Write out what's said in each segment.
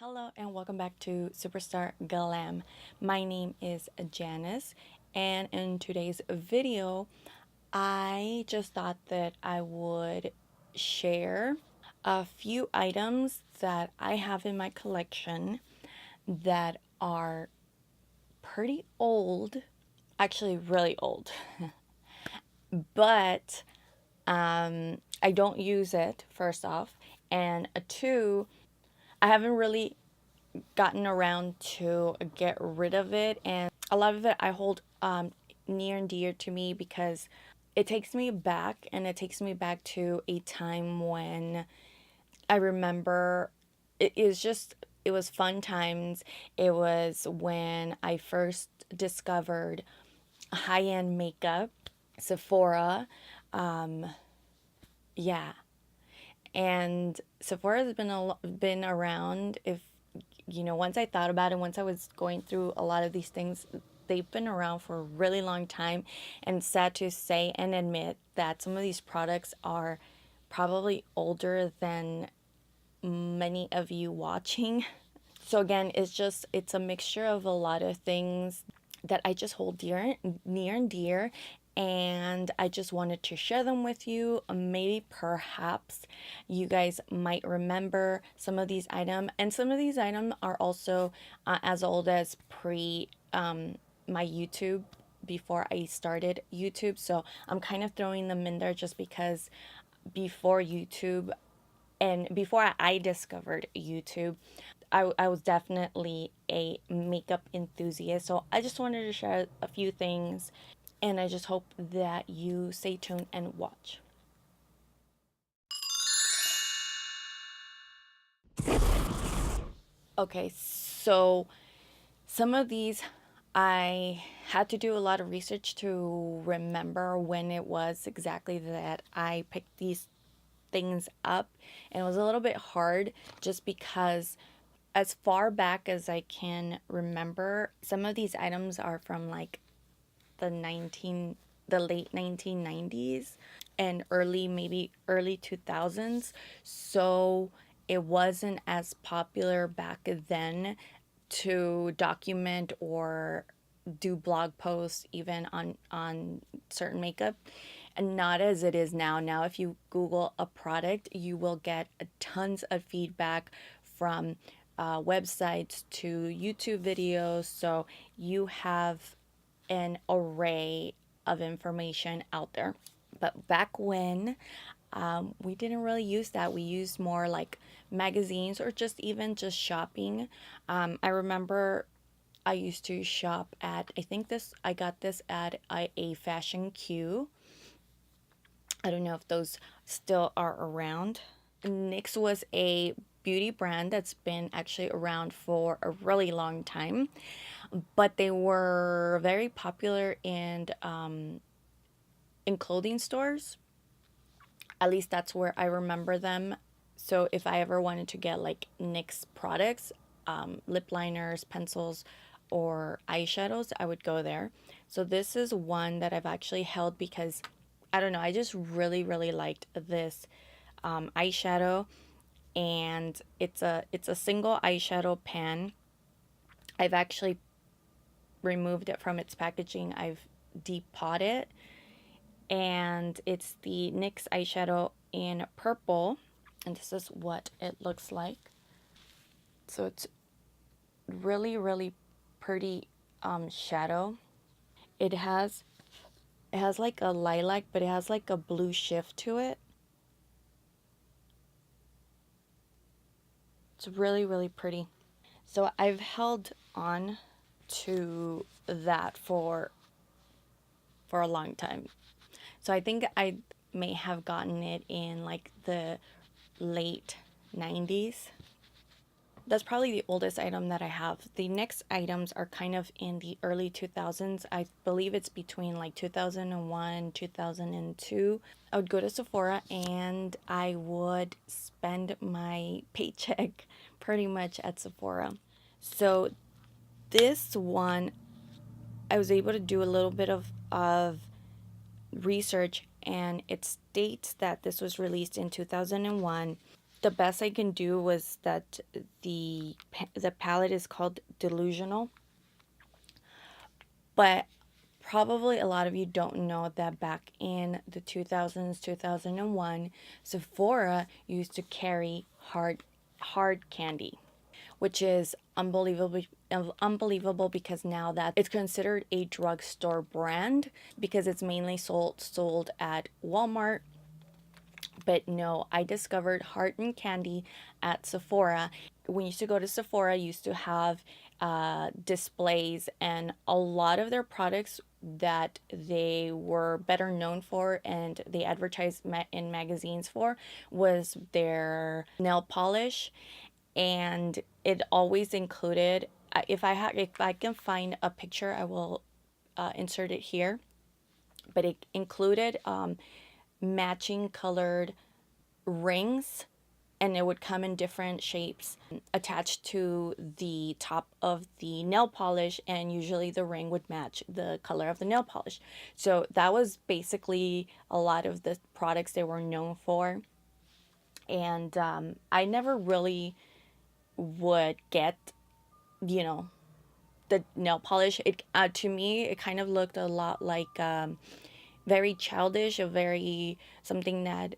Hello and welcome back to Superstarglam. My name is Janice, and in today's video, I just thought that I would share a few items that I have in my collection that are pretty old, actually, really old, but I don't use it, first off, and two, I haven't really gotten around to get rid of it, and a lot of it I hold near and dear to me because it takes me back, and it takes me back to a time when I remember it was fun times. It was when I first discovered high-end makeup, Sephora. Yeah, and Sephora has been around. If once I thought about it, once I was going through a lot of these things, they've been around for a really long time. And sad to say and admit that some of these products are probably older than many of you watching. So again, it's a mixture of a lot of things that I just hold near and dear, and I just wanted to share them with you. Maybe perhaps you guys might remember some of these items, and some of these items are also as old as pre my YouTube, before I started YouTube. So I'm kind of throwing them in there just because before YouTube and before I discovered YouTube, I was definitely a makeup enthusiast. So I just wanted to share a few things, and I just hope that you stay tuned and watch. Okay, so some of these I had to do a lot of research to remember when it was exactly that I picked these things up, and it was a little bit hard just because as far back as I can remember, some of these items are from like the late 1990s and early 2000s. So it wasn't as popular back then to document or do blog posts even on certain makeup, and not as it is now. Now if you Google a product, you will get tons of feedback from websites to YouTube videos, so you have an array of information out there. But back when, we didn't really use that. We used more like magazines or just even just shopping. I remember I used to shop at, I got this at a Fashion Q. I don't know if those still are around. NYX was a beauty brand that's been actually around for a really long time, but they were very popular in clothing stores. At least that's where I remember them. So if I ever wanted to get like NYX products, lip liners, pencils, or eyeshadows, I would go there. So this is one that I've actually held because I don't know, I just really liked this eyeshadow, and it's a single eyeshadow pan. I've actually removed it from its packaging. I've depotted it, and it's the NYX eyeshadow in purple, and this is what it looks like. So it's really pretty shadow. It has like a lilac, but it has like a blue shift to it. It's really pretty. So I've held on to that for a long time. So I think I may have gotten it in like the late 90s. That's probably the oldest item that I have. The next items are kind of in the early 2000s. I believe it's between like 2001, 2002. I would go to Sephora and I would spend my paycheck pretty much at Sephora. So this one, I was able to do a little bit of research, and it states that this was released in 2001. the best I can do was that the palette is called Dilusional, but probably a lot of you don't know that back in the 2000s, 2001, Sephora used to carry hard candy, which is unbelievable because now that it's considered a drugstore brand because it's mainly sold at Walmart. But no, I discovered heart and candy at Sephora. When you used to go to Sephora, I used to have displays, and a lot of their products that they were better known for and they advertised in magazines for was their nail polish, and it always included. If I can find a picture, I will insert it here. But it included matching colored rings, and it would come in different shapes attached to the top of the nail polish, and usually the ring would match the color of the nail polish. So that was basically a lot of the products they were known for. And I never really would get, you know, the nail polish. It to me it kind of looked a lot like very childish, a very something that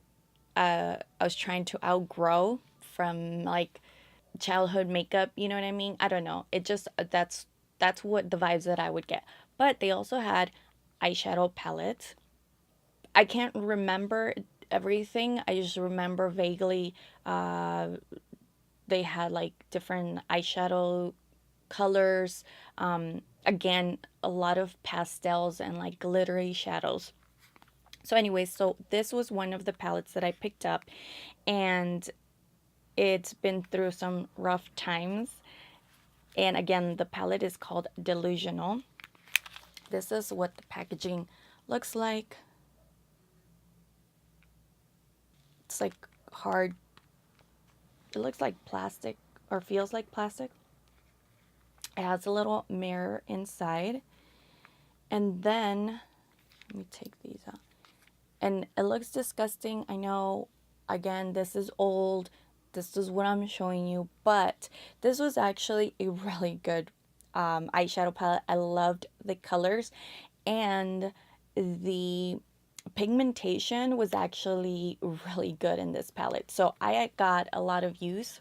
I was trying to outgrow from like childhood makeup, you know what I mean? I don't know. It just that's what the vibes that I would get. But they also had eyeshadow palettes. I can't remember everything. I just remember vaguely they had like different eyeshadow colors. Again, a lot of pastels and like glittery shadows. So anyways, so this was one of the palettes that I picked up, and it's been through some rough times. And again, the palette is called Dilusional. This is what the packaging looks like. It's like hard. It looks like plastic or feels like plastic. It has a little mirror inside. And then, let me take these out. And it looks disgusting. I know, again, this is old. This is what I'm showing you. But this was actually a really good eyeshadow palette. I loved the colors. And the pigmentation was actually really good in this palette. So I got a lot of use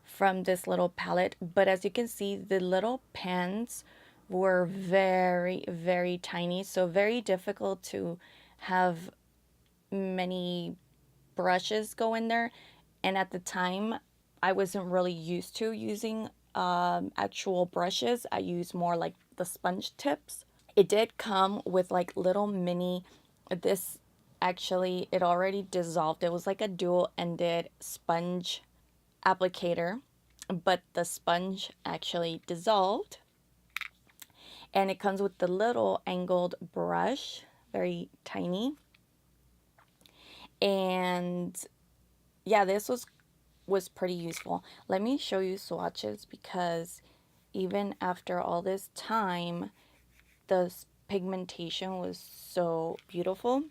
from this little palette. But as you can see, the little pens were very, very tiny. So very difficult to have many brushes go in there. And at the time, I wasn't really used to using actual brushes. I use more like the sponge tips. It did come with like little mini, this actually, it already dissolved. It was like a dual-ended sponge applicator, but the sponge actually dissolved. And it comes with the little angled brush, very tiny. And yeah, this was pretty useful. Let me show you swatches, because even after all this time, the pigmentation was so beautiful.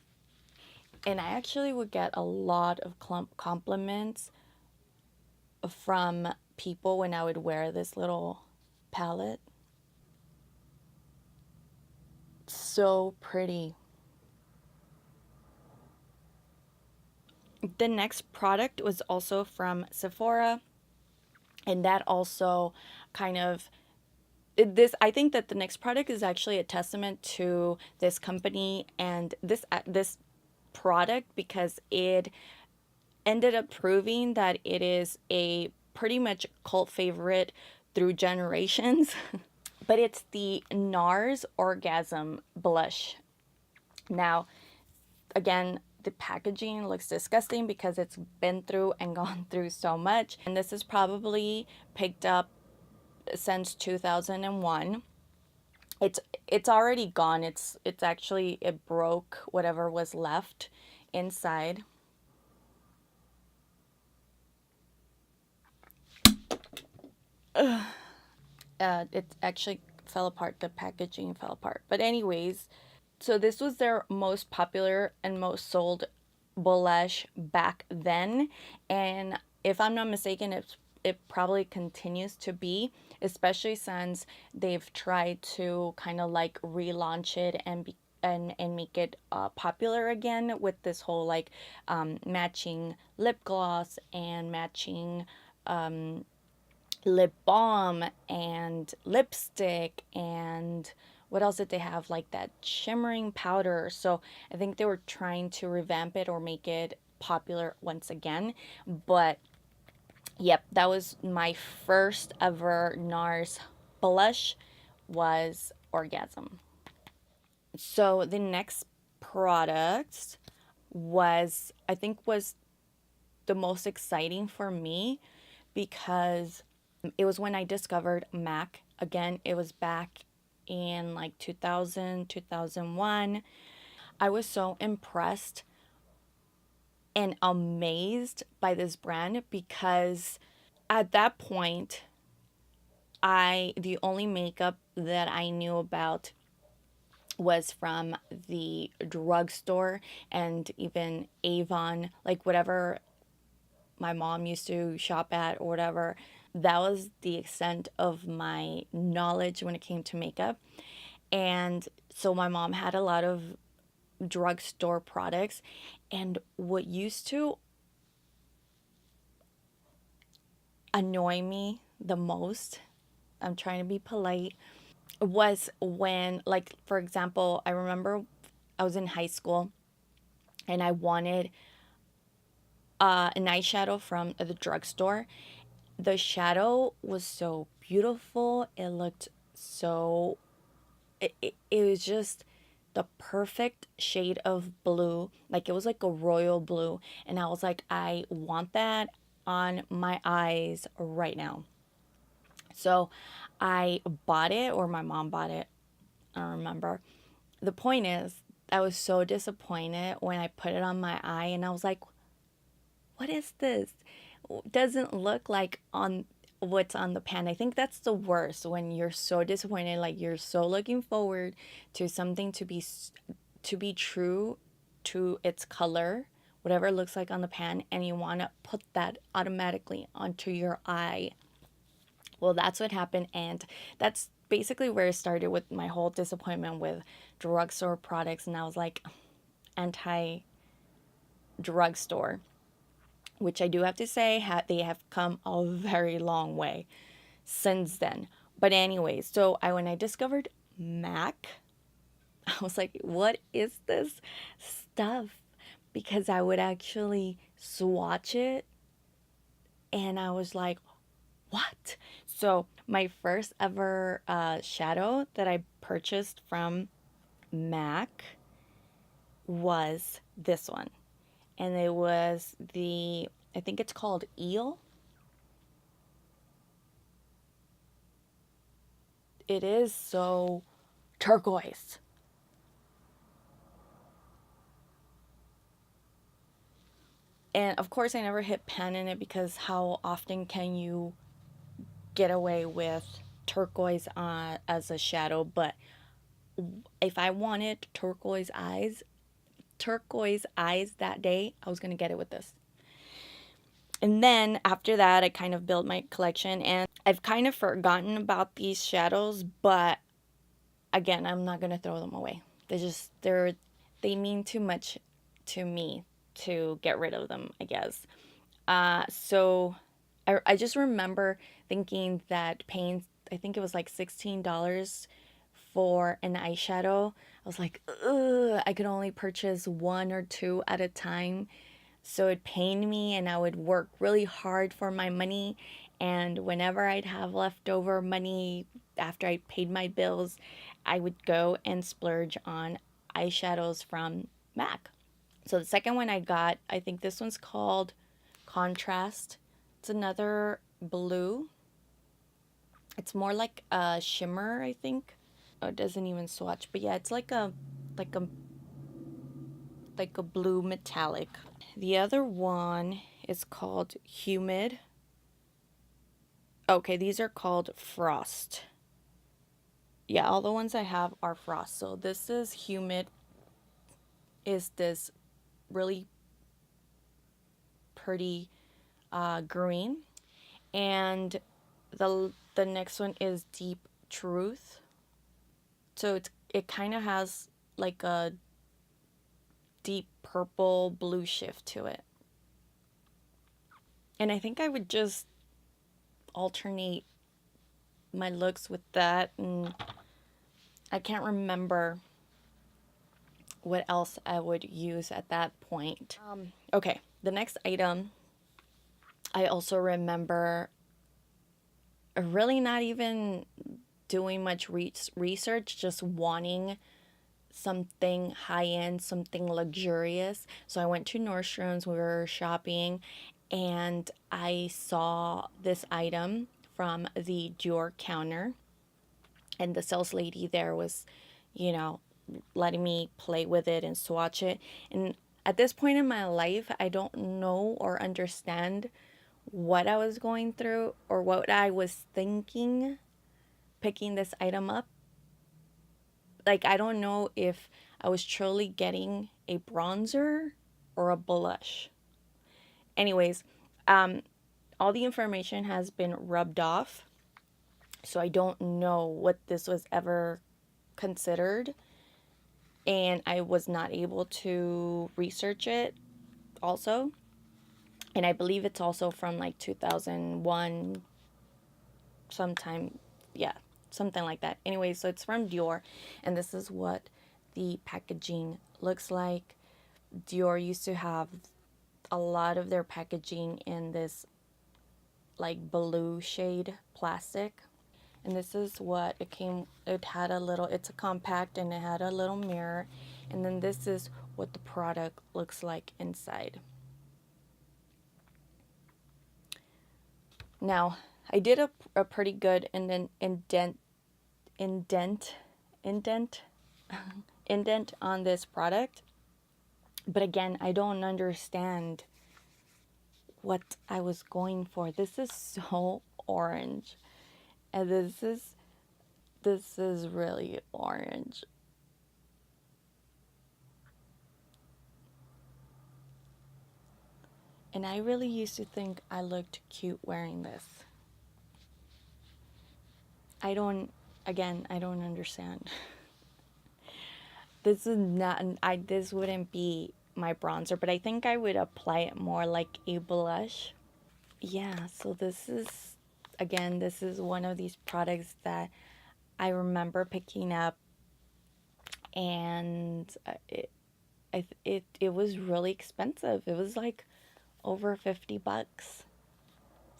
And I actually would get a lot of compliments from people when I would wear this little palette. So pretty. The next product was also from Sephora, and that also kind of this, I think that the next product is actually a testament to this company and this product, because it ended up proving that it is a pretty much cult favorite through generations. But it's the NARS Orgasm Blush. Now, again, the packaging looks disgusting because it's been through and gone through so much. And this is probably picked up since 2001. It's already gone. It's actually, it broke whatever was left inside. It actually fell apart. The packaging fell apart. But anyways, so this was their most popular and most sold blush back then, and if I'm not mistaken, it probably continues to be, especially since they've tried to kind of like relaunch it and be and make it popular again with this whole like matching lip gloss and matching lip balm and lipstick, and what else did they have, like that shimmering powder. So I think they were trying to revamp it or make it popular once again. But yep, that was my first ever NARS blush, was Orgasm. So the next product was, I think, was the most exciting for me because it was when I discovered MAC. Again, it was back in like 2000, 2001. I was so impressed and amazed by this brand because at that point, the only makeup that I knew about was from the drugstore and even Avon, like whatever my mom used to shop at or whatever. That was the extent of my knowledge when it came to makeup. And so my mom had a lot of drugstore products. And what used to annoy me the most, I'm trying to be polite, was when, like, for example, I remember I was in high school and I wanted an eyeshadow from the drugstore. The shadow was so beautiful. It looked so, it was just the perfect shade of blue. Like it was like a royal blue. And I was like, I want that on my eyes right now. So I bought it, or my mom bought it. I don't remember. The point is, I was so disappointed when I put it on my eye and I was like, what is this? Doesn't look like on what's on the pan. I think that's the worst, when you're so disappointed, like you're so looking forward to something to be true to its color, whatever it looks like on the pan, and you want to put that automatically onto your eye. Well, that's what happened, and that's basically where it started with my whole disappointment with drugstore products. And I was like, anti drugstore, which I do have to say, they have come a very long way since then. But anyway, so when I discovered MAC, I was like, what is this stuff? Because I would actually swatch it and I was like, what? So my first ever shadow that I purchased from MAC was this one. And it was I think it's called Eel. It is so turquoise. And of course, I never hit pan in it because how often can you get away with turquoise as a shadow? But if I wanted turquoise eyes that day, I was going to get it with this. And then after that, I kind of built my collection and I've kind of forgotten about these shadows, but again, I'm not going to throw them away. They mean too much to me to get rid of them, I guess. So I just remember thinking that paying, I think it was like $16 for an eyeshadow. I was like, ugh, I could only purchase one or two at a time. So it pained me, and I would work really hard for my money. And whenever I'd have leftover money after I paid my bills, I would go and splurge on eyeshadows from MAC. So the second one I got, I think this one's called Contrast. It's another blue. It's more like a shimmer, I think. Oh, it doesn't even swatch, but yeah, it's like a like a blue metallic. The other one is called Humid. Okay, these are called Frost. Yeah, all the ones I have are Frost. So this is Humid. Is this really pretty green. And the next one is Deep Truth. So it kind of has like a deep purple blue shift to it. And I think I would just alternate my looks with that, and I can't remember what else I would use at that point. Okay, the next item, I also remember really not even doing much research, just wanting something high end, something luxurious. So I went to Nordstrom's, we were shopping, and I saw this item from the Dior counter. And the sales lady there was, you know, letting me play with it and swatch it. And at this point in my life, I don't know or understand what I was going through or what I was thinking picking this item up. Like, I don't know if I was truly getting a bronzer or a blush. Anyways, all the information has been rubbed off, so I don't know what this was ever considered, and I was not able to research it also. And I believe it's also from like 2001 sometime, yeah, something like that. Anyway, so it's from Dior, and this is what the packaging looks like. Dior used to have a lot of their packaging in this like blue shade plastic. And this is what it came, it had a little, it's a compact and it had a little mirror. And then this is what the product looks like inside. Now, I did a pretty good indent indent on this product. But again, I don't understand what I was going for. This is so orange. And this is really orange. And I really used to think I looked cute wearing this. I don't understand. This is not, this wouldn't be my bronzer, but I think I would apply it more like a blush. Yeah, so this is one of these products that I remember picking up, and it was really expensive. It was like over $50.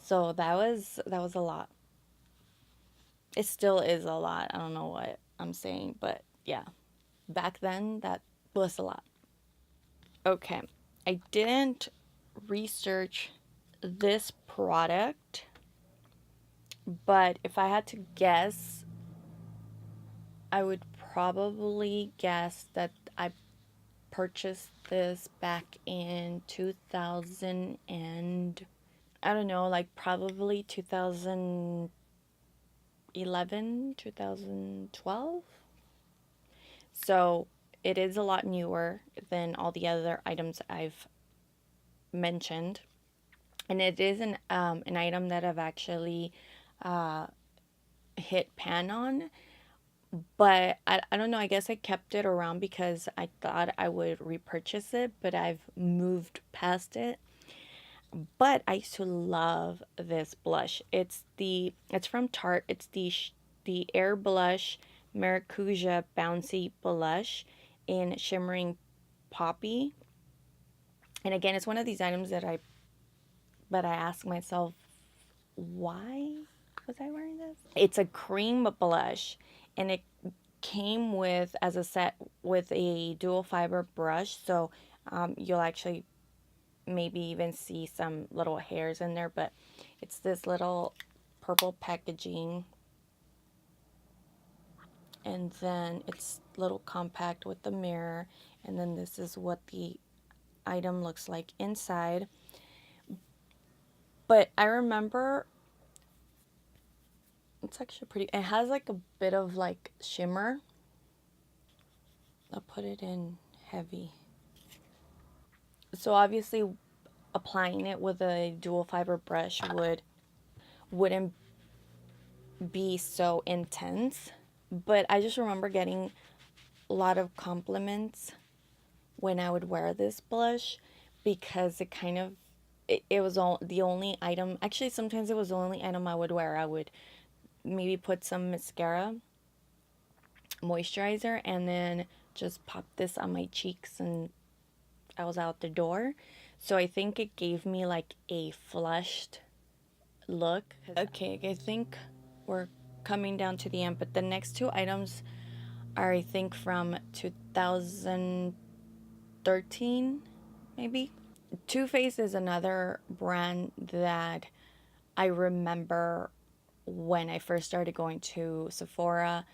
So that was a lot. It still is a lot. I don't know what I'm saying, but yeah. Back then that was a lot. Okay. I didn't research this product, but if I had to guess, I would probably guess that I purchased this back in 2000 and I don't know, like probably 2011, 2012. So it is a lot newer than all the other items I've mentioned. And it is an item that I've actually hit pan on. But I don't know, I guess I kept it around because I thought I would repurchase it, but I've moved past it. But I used to love this blush. It's from Tarte. It's the Air Blush Maracuja Bouncy Blush in Shimmering Poppy. And again, it's one of these items that I ask myself, why was I wearing this? It's a cream blush, and it came with as a set with a dual fiber brush, so you'll actually maybe even see some little hairs in there, but it's this little purple packaging, and then it's little compact with the mirror, and then this is what the item looks like inside. But I remember it's actually pretty, it has like a bit of like shimmer. I'll put it in heavy. So obviously applying it with a dual fiber brush wouldn't be so intense. But I just remember getting a lot of compliments when I would wear this blush because it kind of it was all the only item. Actually, sometimes it was the only item I would wear. I would maybe put some mascara, moisturizer, and then just pop this on my cheeks, and I was out the door. So I think it gave me like a flushed look. Okay, I think we're coming down to the end, but the next two items are, I think, from 2013, maybe. Too Faced is another brand that I remember when I first started going to Sephora.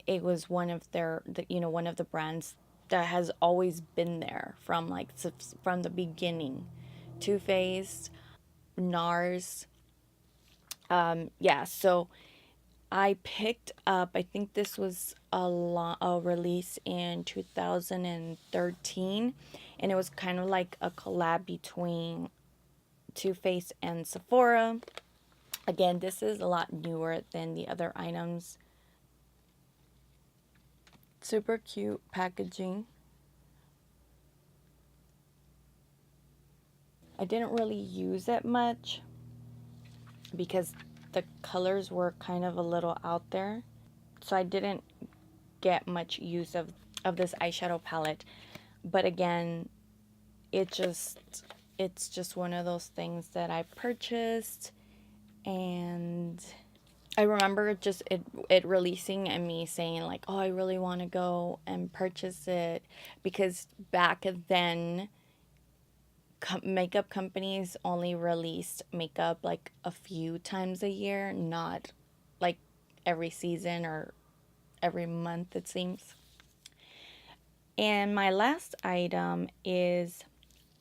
It was one of one of the brands that has always been there from from the beginning. Too Faced, NARS. Yeah, so I picked up, I think this was a release in 2013, and it was kind of like a collab between Too Faced and Sephora. Again, this is a lot newer than the other items. Super cute packaging. I didn't really use it much because the colors were kind of a little out there. So I didn't get much use of this eyeshadow palette. But again, it's just one of those things that I purchased, and I remember just it releasing and me saying like, oh, I really want to go and purchase it, because back then makeup companies only released makeup like a few times a year, not like every season or every month, it seems. And my last item is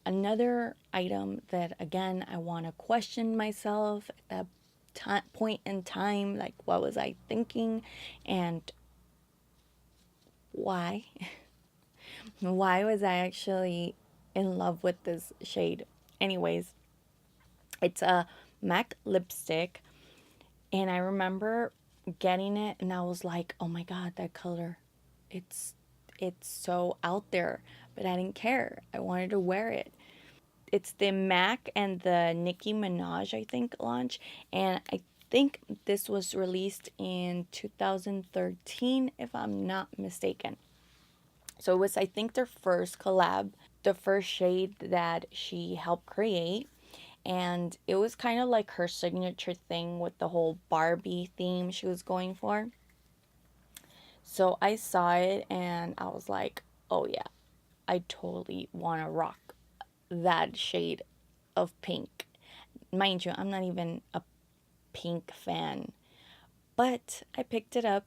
another item that, again, I want to question myself at that point in time. Like, what was I thinking? And why? Why was I actually in love with this shade? Anyways, it's a MAC lipstick. And I remember getting it and I was like, oh my God, that color. It's it's so out there, but I didn't care. I wanted to wear it. It's the MAC and the Nicki Minaj, I think, launch, and I think this was released in 2013, if I'm not mistaken. So it was, I think, their first collab, the first shade that she helped create. And it was kind of like her signature thing with the whole Barbie theme she was going for. So I saw it and I was like, oh yeah, I totally want to rock that shade of pink. Mind you, I'm not even a pink fan, but I picked it up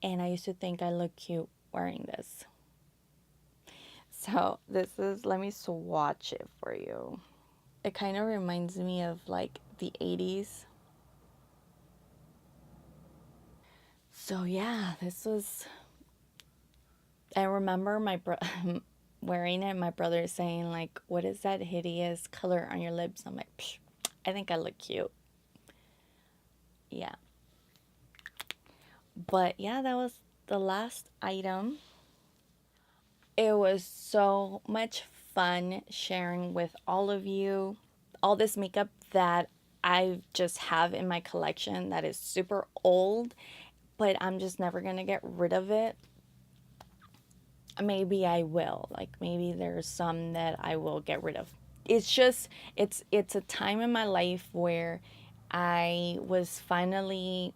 and I used to think I look cute wearing this. So this is, let me swatch it for you. It kind of reminds me of like the 80s. So yeah, this was, I remember wearing it, my brother saying like, what is that hideous color on your lips? I'm like, psh, I think I look cute. Yeah. But yeah, that was the last item. It was so much fun sharing with all of you all this makeup that I just have in my collection that is super old, but I'm just never going to get rid of it. Maybe I will. Like maybe there's some that I will get rid of. It's just it's a time in my life where I was finally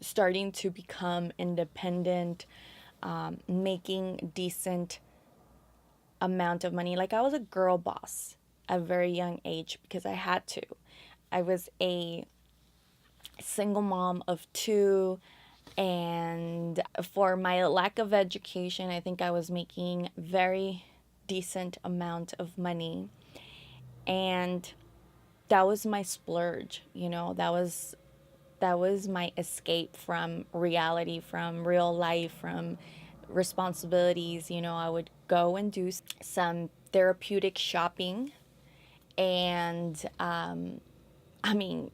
starting to become independent, making decent amount of money. Like I was a girl boss at a very young age because I had to. I was a single mom of two, and for my lack of education, I think I was making very decent amount of money, and that was my splurge, that was my escape from reality, from real life, from responsibilities. I would go and do some therapeutic shopping And I mean,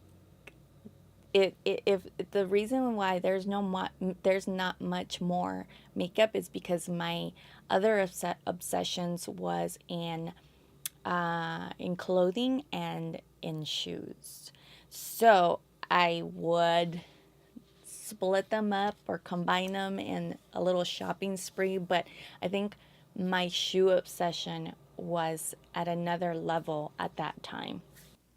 if the reason why there's not much more makeup is because my other obsessions was in clothing and in shoes. So I would split them up or combine them in a little shopping spree, but I think my shoe obsession was at another level at that time.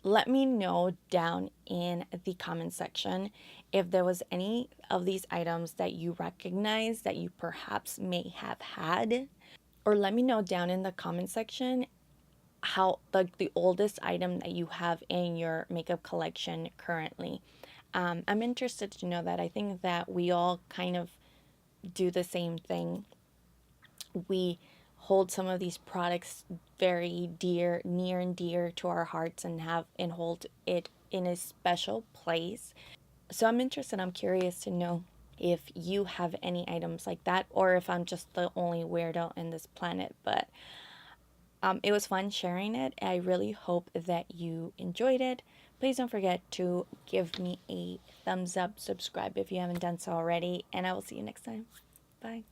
Let me know down in the comment section if there was any of these items that you recognize that you perhaps may have had, or let me know down in the comment section how the oldest item that you have in your makeup collection currently. I'm interested to know that. I think that we all kind of do the same thing. We hold some of these products very dear, near and dear to our hearts, and hold it in a special place. So I'm interested, I'm curious to know if you have any items like that, or if I'm just the only weirdo in this planet. But it was fun sharing it. I really hope that you enjoyed it. Please don't forget to give me a thumbs up, subscribe if you haven't done so already, and I will see you next time. Bye.